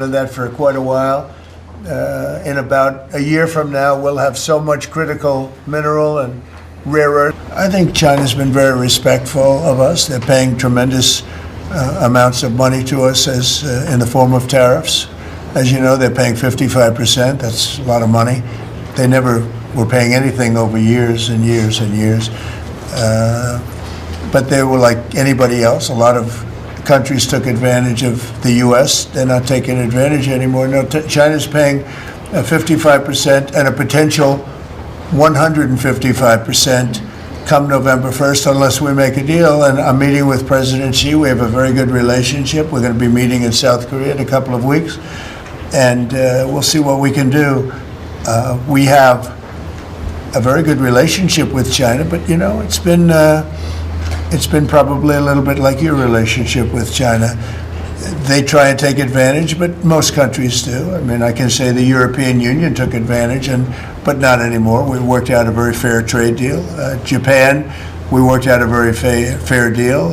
That for quite a while. In about a year from now, we'll have so much critical mineral and rare earth. I think China's been very respectful of us. They're paying tremendous amounts of money to us as in the form of tariffs. As you know, they're paying 55%. That's a lot of money. They never were paying anything over years and years and years. But they were like anybody else. A lot of countries took advantage of the U.S. They're not taking advantage anymore. No, China's paying 55% and a potential 155% come November 1st unless we make a deal. And I'm meeting with President Xi. We have a very good relationship. We're going to be meeting in South Korea in a couple of weeks. And we'll see what we can do. We have a very good relationship with China, but, you know, it's been probably a little bit like your relationship with China. They try and take advantage, but most countries do. I mean, I can say the European Union took advantage, but not anymore. We worked out a very fair trade deal. Japan, we worked out a very fair deal.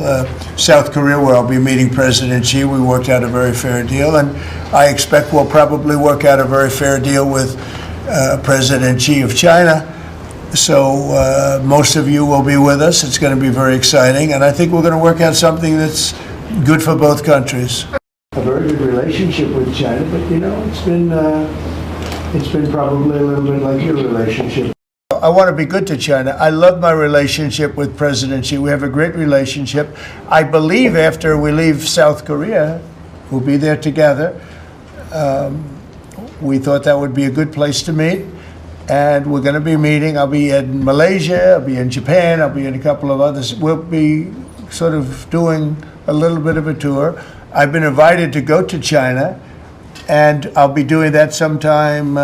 South Korea, where I'll be meeting President Xi, we worked out a very fair deal. And I expect we'll probably work out a very fair deal with President Xi of China. So most of you will be with us. It's going to be very exciting, and I think we're going to work out something that's good for both countries. A very good relationship with China, but you know, it's been probably a little bit like your relationship. I want to be good to China. I love my relationship with President Xi. We have a great relationship. I believe after we leave South Korea, we'll be there together. We thought that would be a good place to meet. And we're going to be meeting. I'll be in Malaysia, I'll be in Japan, I'll be in a couple of others. We'll be sort of doing a little bit of a tour. I've been invited to go to China, and I'll be doing that sometime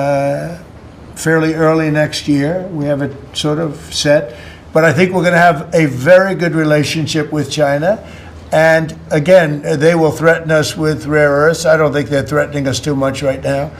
fairly early next year. We have it sort of set. But I think we're going to have a very good relationship with China. And again, they will threaten us with rare earths. I don't think they're threatening us too much right now.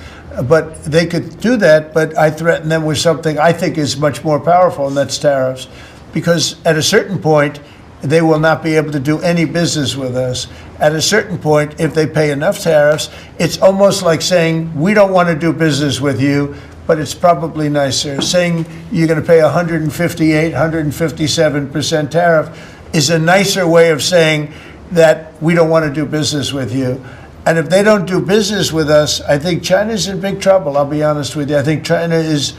But they could do that, but I threaten them with something I think is much more powerful, and that's tariffs. Because at a certain point, they will not be able to do any business with us. At a certain point, if they pay enough tariffs, it's almost like saying, we don't want to do business with you, but it's probably nicer. Saying you're going to pay 158, 157% tariff is a nicer way of saying that we don't want to do business with you. And if they don't do business with us, I think China's in big trouble, I'll be honest with you. I think China is,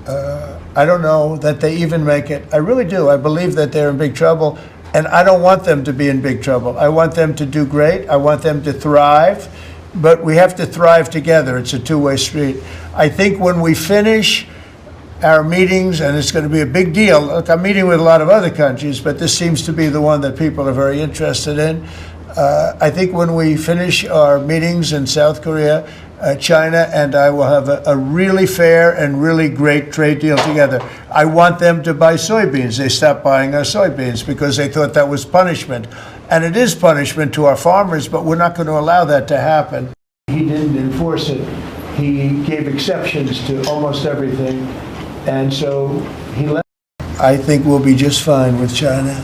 I don't know that they even make it. I really do. I believe that they're in big trouble. And I don't want them to be in big trouble. I want them to do great. I want them to thrive. But we have to thrive together. It's a two-way street. I think when we finish our meetings, and it's going to be a big deal. Look, I'm meeting with a lot of other countries, but this seems to be the one that people are very interested in. I think when we finish our meetings in South Korea, China and I will have a really fair and really great trade deal together. I want them to buy soybeans. They stopped buying our soybeans because they thought that was punishment. And it is punishment to our farmers, but we're not going to allow that to happen. He didn't enforce it. He gave exceptions to almost everything. And so he left. I think we'll be just fine with China.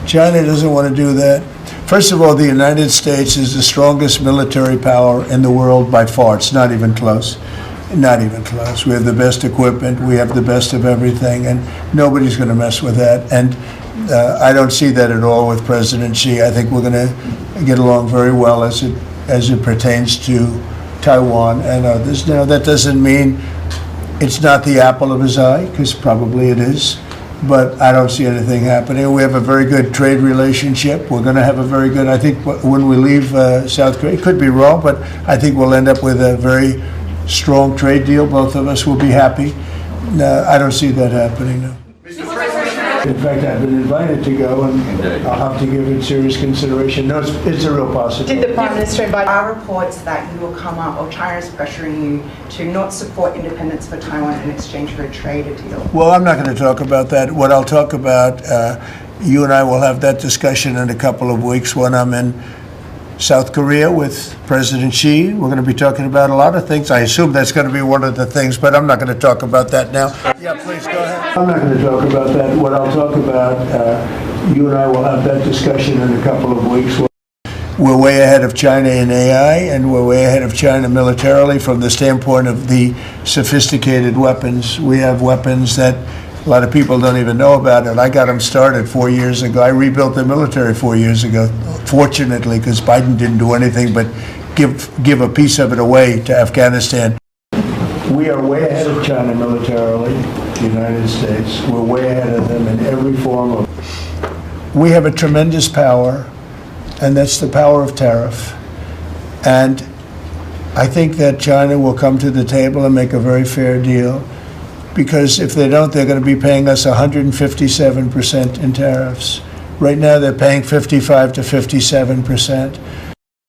China doesn't want to do that. First of all, the United States is the strongest military power in the world by far. It's not even close. Not even close. We have the best equipment. We have the best of everything, and nobody's going to mess with that. And I don't see that at all with President Xi. I think we're going to get along very well as it pertains to Taiwan and others. Now, that doesn't mean it's not the apple of his eye, because probably it is. But I don't see anything happening. We have a very good trade relationship. We're going to have a very good, I think, when we leave South Korea, it could be wrong, but I think we'll end up with a very strong trade deal. Both of us will be happy. No, I don't see that happening, no. In fact, I've been invited to go, and I'll have to give it serious consideration. No, it's a real possibility. Did the Prime Minister invite? There are reports that you will come up, or China is pressuring you to not support independence for Taiwan in exchange for a trade deal? Well, I'm not going to talk about that. What I'll talk about, you and I will have that discussion in a couple of weeks when I'm in South Korea with President Xi. We're going to be talking about a lot of things. I assume that's going to be one of the things, but I'm not going to talk about that now. Yeah, please go ahead. I'm not going to talk about that. What I'll talk about, you and I will have that discussion in a couple of weeks. We're way ahead of China in AI, and we're way ahead of China militarily from the standpoint of the sophisticated weapons. We have weapons that a lot of people don't even know about it. I got them started 4 years ago. I rebuilt the military 4 years ago, fortunately, because Biden didn't do anything but give a piece of it away to Afghanistan. We are way ahead of China militarily, the United States. We're way ahead of them in every form of. We have a tremendous power, and that's the power of tariff. And I think that China will come to the table and make a very fair deal, because if they don't, they're going to be paying us 157% in tariffs. Right now, they're paying 55 to 57%.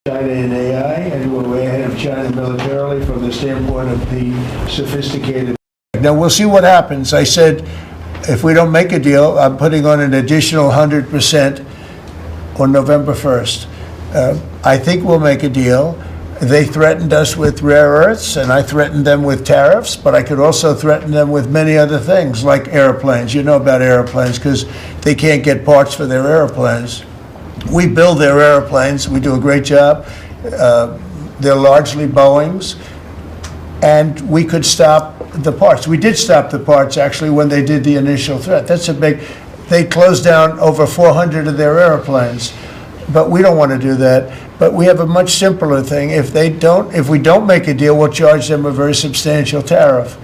China in AI, and we're way ahead of China militarily from the standpoint of the sophisticated. Now, we'll see what happens. I said, if we don't make a deal, I'm putting on an additional 100% on November 1st. I think we'll make a deal. They threatened us with rare earths, and I threatened them with tariffs, but I could also threaten them with many other things, like airplanes. You know about airplanes, because they can't get parts for their airplanes. We build their airplanes. We do a great job. They're largely Boeings, and we could stop the parts. We did stop the parts, actually, when they did the initial threat. That's a big. They closed down over 400 of their airplanes, but we don't want to do that. But we have a much simpler thing. If we don't make a deal, we'll charge them a very substantial tariff,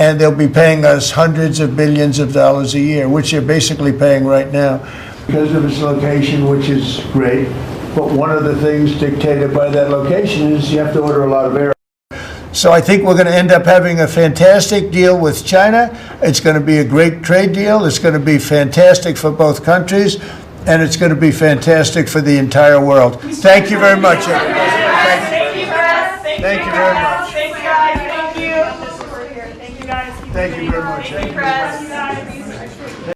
and they'll be paying us hundreds of billions of dollars a year, which they're basically paying right now, because of its location, which is great. But one of the things dictated by that location is you have to order a lot of air. So I think we're going to end up having a fantastic deal with China. It's going to be a great trade deal. It's going to be fantastic for both countries, and it's going to be fantastic for the entire world. Thank you very much, everybody. Thank you, guys. Thank you very much. Thank you, guys. Thank you. Thank you, guys. Thank you very much. Thank you, press.